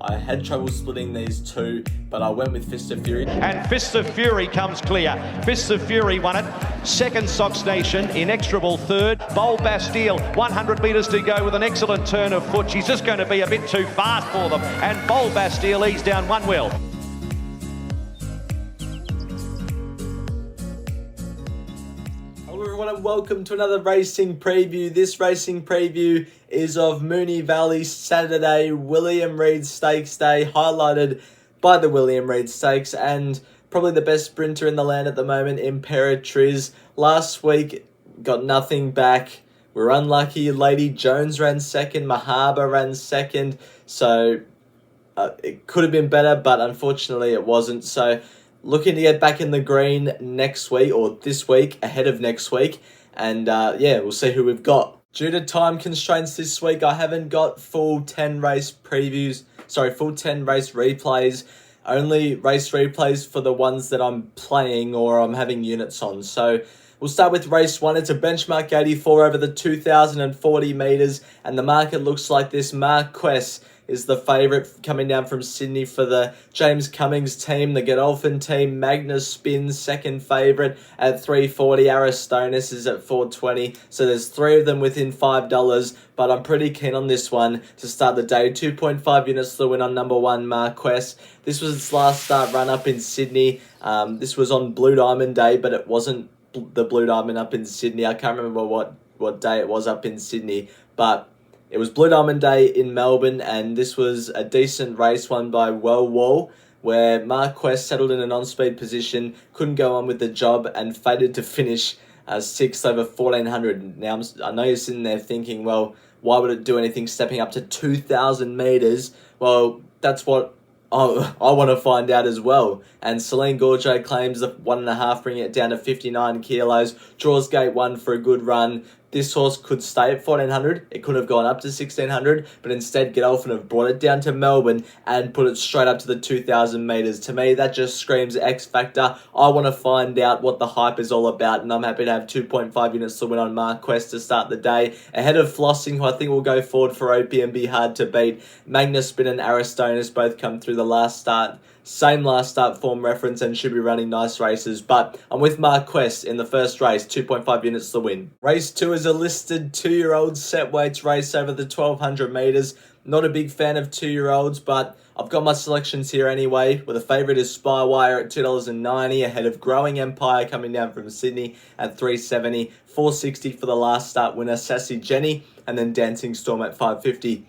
I had trouble splitting these two, but I went with Fist of Fury. And Fist of Fury comes clear. Fist of Fury won it. Second, Sox Nation. Inexorable third. Bold Bastille, 100 metres to go with an excellent turn of foot. She's just going to be a bit too fast for them. And Bold Bastille eased down one wheel. Everyone, and welcome to another racing preview. This racing preview is of Moonee Valley Saturday William Reid Stakes Day, highlighted by the William Reid Stakes and probably the best sprinter in the land at the moment, IMPERATRIZ. Last week got nothing back. We're unlucky. Lady Jones ran second, Mahaba ran second, so it could have been better, but unfortunately it wasn't. So looking to get back in the green next week, or this week, ahead of next week. And we'll see who we've got. Due to time constraints this week, I haven't got full 10 race replays. Only race replays for the ones that I'm playing or I'm having units on. So we'll start with race 1. It's a benchmark 84 over the 2,040 metres. And the market looks like this. Marquess is the favourite coming down from Sydney for the James Cummings team. The Godolphin team, Magnus spins second favourite at $3.40. Aristonis is at $4.20. So there's three of them within $5, but I'm pretty keen on this one to start the day. 2.5 units to the win on number 1, Marquess. This was its last start run up in Sydney. This was on Blue Diamond Day, but it wasn't the Blue Diamond up in Sydney. I can't remember what day it was up in Sydney, but it was Blue Diamond Day in Melbourne, and this was a decent race won by Wall, where Marquess settled in a non-speed position, couldn't go on with the job, and fated to finish 6th over 1,400. Now, I know you're sitting there thinking, well, why would it do anything stepping up to 2,000 metres? Well, that's what I want to find out as well. And Celine Gourget claims the 1.5, bringing it down to 59 kilos. Draws gate 1 for a good run. This horse could stay at 1,400. It could have gone up to 1,600, but instead Godolphin have brought it down to Melbourne and put it straight up to the 2,000 metres. To me, that just screams X Factor. I want to find out what the hype is all about, and I'm happy to have 2.5 units to win on Marquess to start the day. Ahead of Flossing, who I think will go forward for OP and be hard to beat. Magnus Spin and Aristonis both come through the last start. Same last start form reference and should be running nice races, but I'm with Marquess in the first race, 2.5 units to win. Race 2 is a listed 2-year-old set weights race over the 1,200 metres. Not a big fan of 2-year-olds, but I've got my selections here anyway, where the favourite is Spywire at $2.90, ahead of Growing Empire coming down from Sydney at $3.70, $4.60 for the last start winner, Sassy Jenny, and then Dancing Storm at $5.50.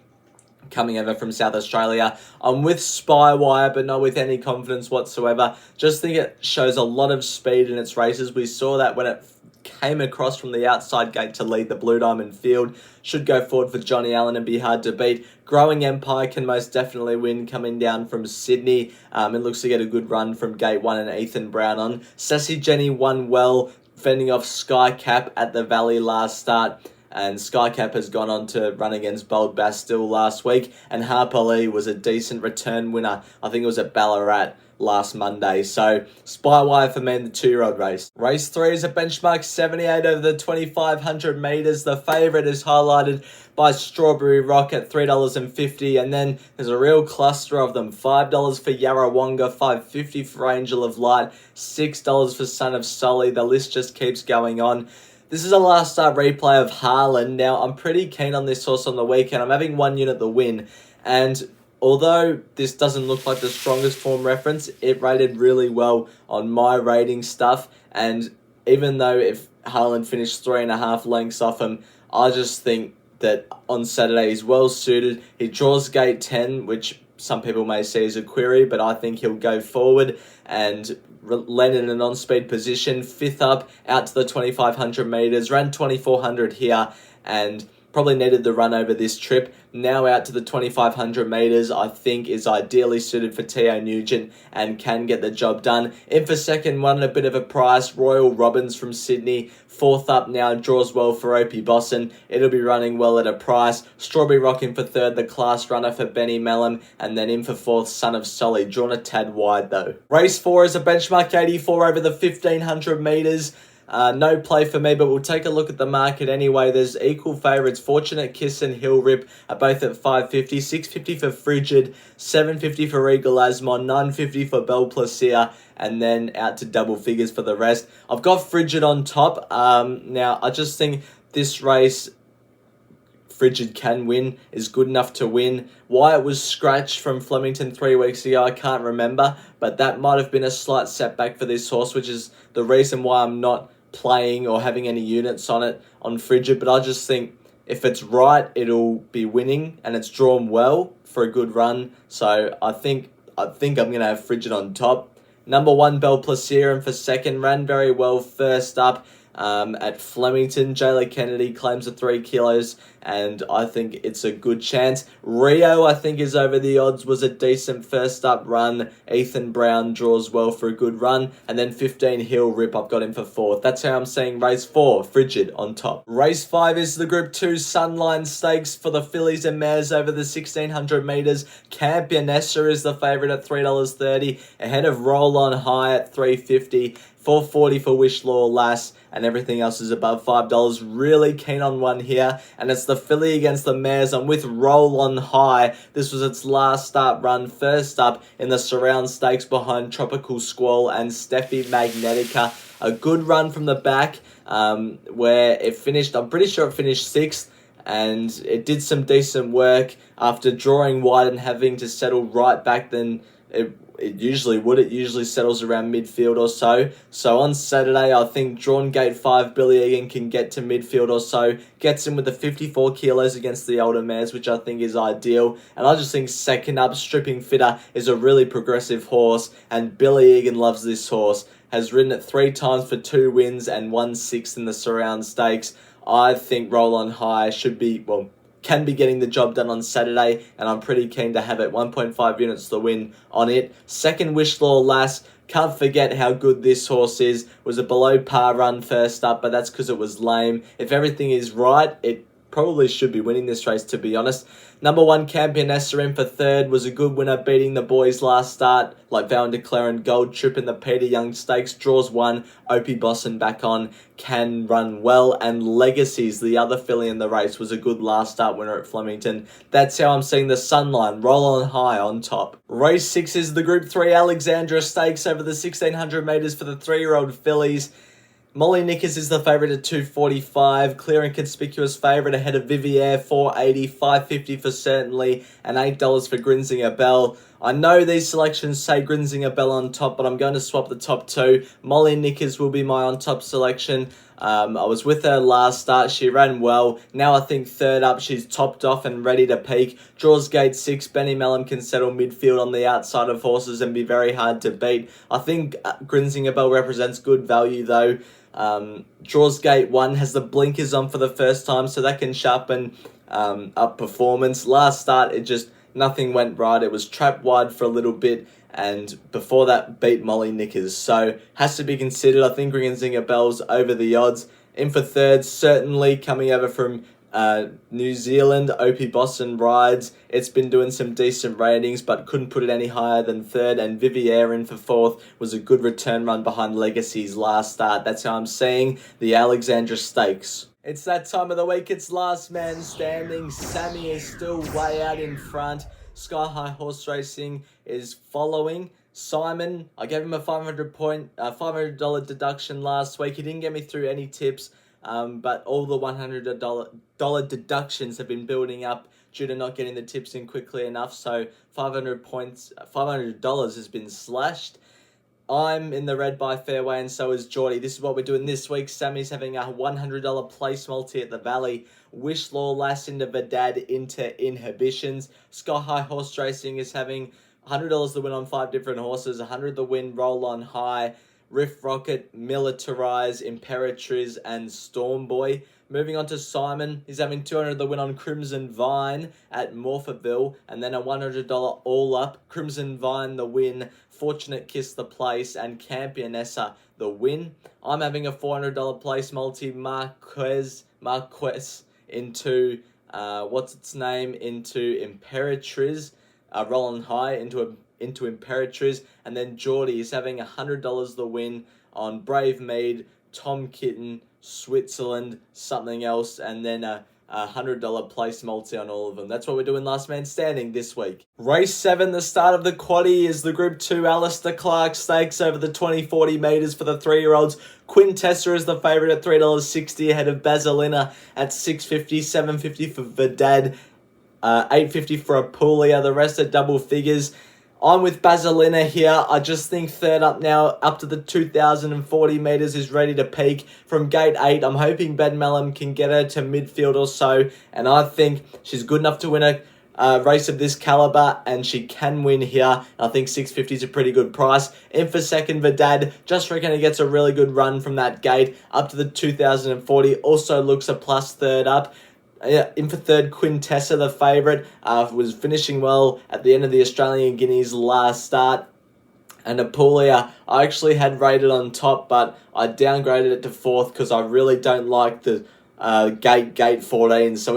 Coming over from South Australia. I'm with Spywire, but not with any confidence whatsoever. Just think it shows a lot of speed in its races. We saw that when it came across from the outside gate to lead the Blue Diamond field. Should go forward for Johnny Allen and be hard to beat. Growing Empire can most definitely win coming down from Sydney. It looks to get a good run from gate 1 and Ethan Brown on. Sassy Jenny won well, fending off Skycap at the Valley last start. And Skycap has gone on to run against Bold Bastille last week. And Harper Lee was a decent return winner. I think it was at Ballarat last Monday. So Spywire for me in the 2-year-old race. Race 3 is a benchmark 78 over the 2,500 metres. The favourite is highlighted by Strawberry Rock at $3.50. And then there's a real cluster of them. $5 for Yarrawonga, $5.50 for Angel of Light, $6 for Son of Sully. The list just keeps going on. This is a last start replay of Harlan. Now, I'm pretty keen on this horse on the weekend. I'm having 1 unit the win. And although this doesn't look like the strongest form reference, it rated really well on my rating stuff. And even though if Harlan finished 3.5 lengths off him, I just think that on Saturday he's well suited. He draws gate 10, which some people may see as a query, but I think he'll go forward and land in a non-speed position, 5th up, out to the 2,500 metres, ran 2,400 here, and probably needed the run over this trip. Now out to the 2,500 metres, I think is ideally suited for T.O. Nugent and can get the job done. In for second, won at a bit of a price, Royal Robbins from Sydney. 4th up now, draws well for Opie Bosson. It'll be running well at a price. Strawberry Rock in for third, the class runner for Benny Mellon. And then in for fourth, Son of Solly. Drawn a tad wide though. Race 4 is a benchmark 84 over the 1,500 metres. No play for me, but we'll take a look at the market anyway. There's equal favourites. Fortunate Kiss and Hill Rip are both at 550, 650 for Frigid, 750 for Regal Asmon, 950 for Belle Plaisir, and then out to double figures for the rest. I've got Frigid on top. Now, I just think this race, Frigid can win, is good enough to win. Why it was scratched from Flemington 3 weeks ago, I can't remember, but that might have been a slight setback for this horse, which is the reason why I'm not playing or having any units on it on Frigid. But I just think if it's right, it'll be winning, and it's drawn well for a good run. So I think I'm going to have Frigid on top. Number 1, Belle Plaisir, and for second, ran very well first up at Flemington. Jayla Kennedy claims the 3 kilos, and I think it's a good chance. Rio, I think, is over the odds, was a decent first up run. Ethan Brown draws well for a good run. And then 15, Hill Rip, I've got him for 4th. That's how I'm seeing race 4, Frigid on top. Race 5 is the Group 2 Sunline Stakes for the fillies and mares over the 1600 metres. Campionessa is the favourite at $3.30, ahead of Roll On High at $3.50. $4.40 for Wish Law Lass, and everything else is above $5. Really keen on one here, and it's the filly against the mares. I'm with Roll On High. This was its last start run, first up in the Surround Stakes behind Tropical Squall and Steffi Magnetica. A good run from the back, where it finished, I'm pretty sure it finished 6th, and it did some decent work after drawing wide and having to settle right back. Then it usually would. It usually settles around midfield or so. So on Saturday, I think Drawn Gate 5, Billy Egan can get to midfield or so. Gets in with the 54 kilos against the older mares, which I think is ideal. And I just think second up, Stripping Fitter, is a really progressive horse. And Billy Egan loves this horse. Has ridden it 3 times for 2 wins and 1/6 in the Surround Stakes. I think Roll On High should be, well, can be getting the job done on Saturday, and I'm pretty keen to have it. 1.5 units to win on it. Second, Wish Law Lass. Can't forget how good this horse is. Was a below par run first up, but that's because it was lame. If everything is right, it probably should be winning this race, to be honest. Number 1, Campionessa in for 3rd. Was a good winner, beating the boys last start, like Val and Declare and Gold Trip in the Peter Young Stakes. Draws 1. Opie Bosson back on. Can run well. And Legacies, the other filly in the race, was a good last start winner at Flemington. That's how I'm seeing the Sunline. Roll On High on top. Race 6 is the Group 3 Alexandra Stakes over the 1600 metres for the 3-year-old fillies. Molly Nickers is the favourite at $2.45. Clear and conspicuous favourite ahead of Vivier, $4.80, $5.50 for Certainly, and $8 for Grinzinger Bell. I know these selections say Grinzinger Bell on top, but I'm going to swap the top 2. Molly Nickers will be my on-top selection. I was with her last start. She ran well. Now I think 3rd up, she's topped off and ready to peak. Draws gate 6. Benny Mellon can settle midfield on the outside of horses and be very hard to beat. I think Grinzinger Bell represents good value though. Draws gate 1, has the blinkers on for the first time, so that can sharpen up performance. Last start, it just, nothing went right. It was trapped wide for a little bit, and before that beat Molly Nickers. So has to be considered. I think Grinzinger Bell's over the odds. In for 3rd, Certainly, coming over from New Zealand. Opie Boston rides. It's been doing some decent ratings, but couldn't put it any higher than 3rd. And Vivier in for 4th was a good return run behind Legacy's last start. That's how I'm seeing the Alexandra Stakes. It's that time of the week. It's last man standing. Sammy is still way out in front. Sky High Horse Racing is following. Simon, I gave him a $500 deduction last week. He didn't get me through any tips. But all the $100 deductions have been building up due to not getting the tips in quickly enough. So $500 has been slashed. I'm in the red by fairway, and so is Geordie. This is what we're doing this week. Sammy's having a $100 place multi at the Valley. Wish Law Lass into Vedad into Inhibitions. Sky High Horse Racing is having $100 to win on 5 different horses. $100 to win Roll On High. Riff Rocket, Militarize, Imperatriz, and Stormboy. Moving on to Simon, he's having $200 the win on Crimson Vine at Morpherville, and then a $100 all-up. Crimson Vine the win, Fortunate Kiss the place, and Campionessa the win. I'm having a $400 place multi, Marquez into, into Imperatriz, Roll On High into Imperatriz, and then Geordie is having $100 the win on Brave Mead, Tom Kitten, Switzerland, something else, and then a $100 place multi on all of them. That's what we're doing last man standing this week. Race 7, the start of the quaddie, is the Group 2 Alistair Clark Stakes over the 20-40 metres for the 3-year-olds. Quintessa is the favourite at $3.60 ahead of Basilina at $6.50, $7.50 for Verdad, $8.50 for Apulia. The rest are double figures. I'm with Basilina here. I just think third up now, up to the 2,040 metres, is ready to peak. From gate 8, I'm hoping Ben Mellum can get her to midfield or so, and I think she's good enough to win a race of this calibre, and she can win here. I think $6.50 is a pretty good price. In for second, Verdad. Just reckon he gets a really good run from that gate. Up to the 2,040. Also looks a plus third up. In for third, Quintessa, the favourite, was finishing well at the end of the Australian Guineas last start. And Apulia, I actually had rated on top, but I downgraded it to fourth because I really don't like the gate 14. So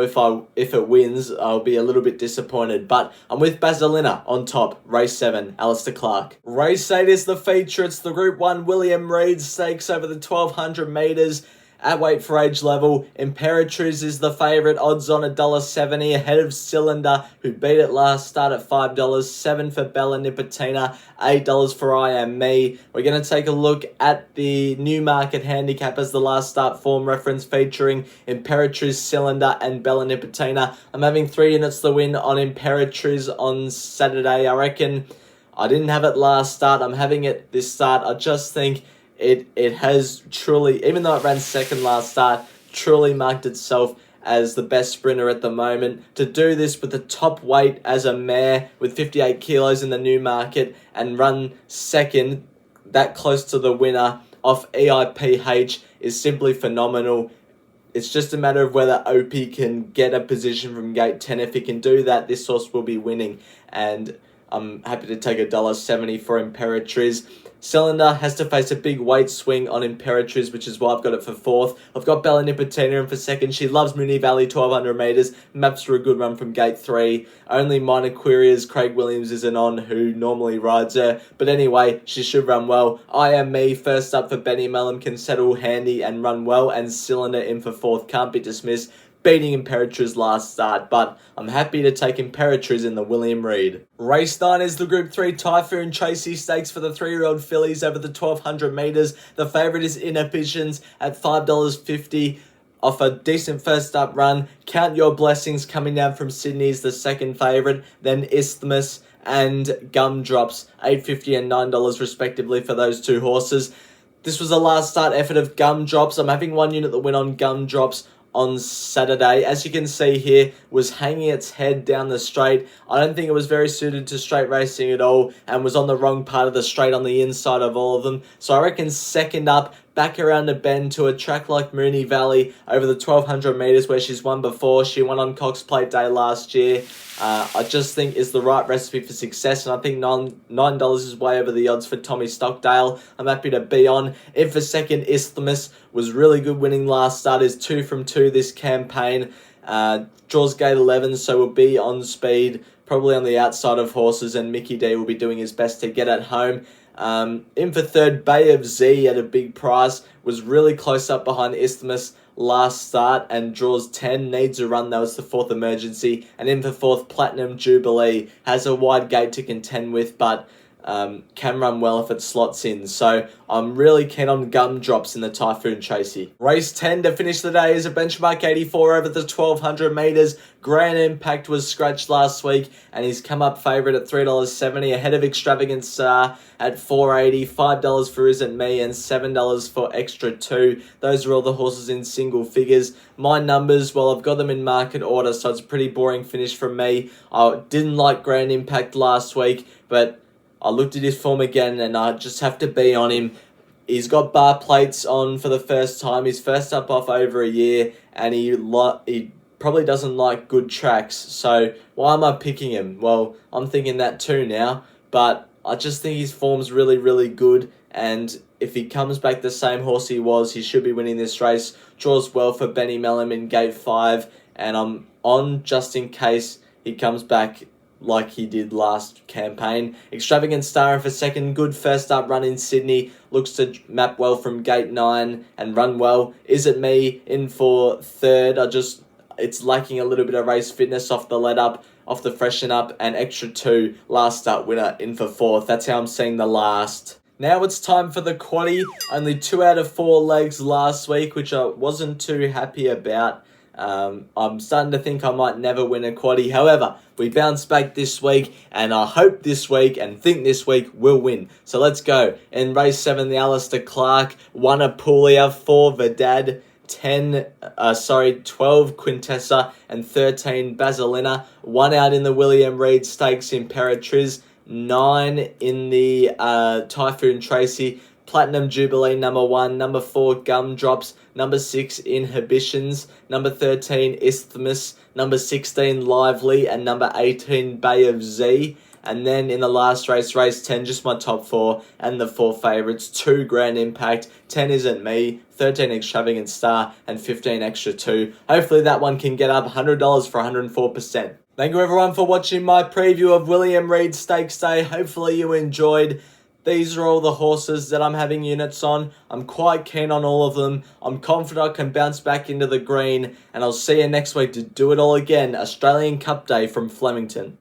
if it wins, I'll be a little bit disappointed. But I'm with Basilina on top. Race 7, Alistair Clark. Race 8 is the feature. It's the Group 1 William Reid Stakes over the 1,200 metres. At weight for age level, IMPERATRIZ is the favourite, odds on $1.70 ahead of Cylinder, who beat it last start at $5, $7 for Bella Nipotina, $8 for I Am Me. We're going to take a look at the Newmarket handicap as the last start form reference featuring IMPERATRIZ, Cylinder and Bella Nipotina. I'm having 3 units to win on IMPERATRIZ on Saturday. I reckon I didn't have it last start. I'm having it this start. I just think it has truly, even though it ran second last start, truly marked itself as the best sprinter at the moment. To do this with the top weight as a mare with 58 kilos in the Newmarket and run second that close to the winner off EIPH is simply phenomenal. It's just a matter of whether OP can get a position from gate 10. If he can do that, this horse will be winning. And I'm happy to take $1.70 for IMPERATRIZ. Cylinder has to face a big weight swing on IMPERATRIZ, which is why I've got it for fourth. I've got Bella Nipotina in for second. She loves Moonee Valley, 1,200 metres. Maps for a good run from gate 3. Only minor queries, Craig Williams isn't on, who normally rides her. But anyway, she should run well. I Am Me, first up for Benny Mellum, can settle handy and run well. And Cylinder in for fourth, can't be dismissed, beating IMPERATRIZ last start, but I'm happy to take IMPERATRIZ in the William Reid. Race 9 is the Group 3 Typhoon Tracy Stakes for the 3-year-old fillies over the 1,200 metres. The favourite is Inhibitions at $5.50 off a decent first up run. Count Your Blessings coming down from Sydney is the second favourite, then Isthmus and Gumdrops, $8.50 and $9 respectively for those two horses. This was a last start effort of Gumdrops. I'm having 1 unit that went on Gumdrops on Saturday. As you can see here, was hanging its head down the straight. I don't think it was very suited to straight racing at all and was on the wrong part of the straight on the inside of all of them. So I reckon second up, back around the bend to a track like Moonee Valley over the 1,200 metres where she's won before. She won on Cox Plate Day last year. I just think is the right recipe for success, and I think $9 is way over the odds for Tommy Stockdale. I'm happy to be on. In for second, Isthmus was really good winning last start, is 2 from 2 this campaign. Draws gate 11, so will be on speed, probably on the outside of horses, and Mickey D will be doing his best to get at home. In for third, Bay of Z at a big price, was really close up behind Isthmus last start and draws 10, needs a run, that was the fourth emergency. And in for fourth, Platinum Jubilee, has a wide gate to contend with, but can run well if it slots in. So I'm really keen on Gumdrops in the Typhoon Tracy. Race 10 to finish the day is a benchmark 84 over the 1,200 metres. Grand Impact was scratched last week and he's come up favourite at $3.70 ahead of Extravagant Star at $4.80, $5 for Isn't Me and $7 for Extra 2. Those are all the horses in single figures. My numbers, well, I've got them in market order, so it's a pretty boring finish from me. I didn't like Grand Impact last week, but I looked at his form again and I just have to be on him. He's got bar plates on for the first time. He's first up off over a year and he probably doesn't like good tracks. So why am I picking him? Well, I'm thinking that too now, but I just think his form's really, really good. And if he comes back the same horse he was, he should be winning this race. Draws well for Benny Mellum in gate 5 and I'm on just in case he comes back like he did last campaign. Extravagant Star for second. Good first up run in Sydney. Looks to map well from gate 9 and run well. Is It Me in for third. It's lacking a little bit of race fitness off the let up, off the freshen up, and Extra 2 last start winner in for fourth. That's how I'm seeing the last. Now it's time for the quaddie. Only 2 out of 4 legs last week, which I wasn't too happy about. I'm starting to think I might never win a quaddie. However, we bounced back this week, and I hope this week and think this week we'll win. So let's go. In race 7, the Alistair Clark, 1 Apulia, 4 Verdad, 12 Quintessa, and 13 Basilina. 1 out in the William Reid Stakes, IMPERATRIZ, 9 in the Typhoon Tracy, Platinum Jubilee number 1, number 4 Gumdrops, number 6 Inhibitions, number 13 Isthmus, number 16 Lively, and number 18 Bay of Z. And then in the last race, race 10, just my top 4 and the 4 favourites. 2 Grand Impact, 10 Isn't Me, 13 Extravagant Star, and 15 Extra 2. Hopefully that one can get up $100 for 104%. Thank you everyone for watching my preview of William Reid Stakes Day. Hopefully you enjoyed. These are all the horses that I'm having units on. I'm quite keen on all of them. I'm confident I can bounce back into the green. And I'll see you next week to do it all again. Australian Cup Day from Flemington.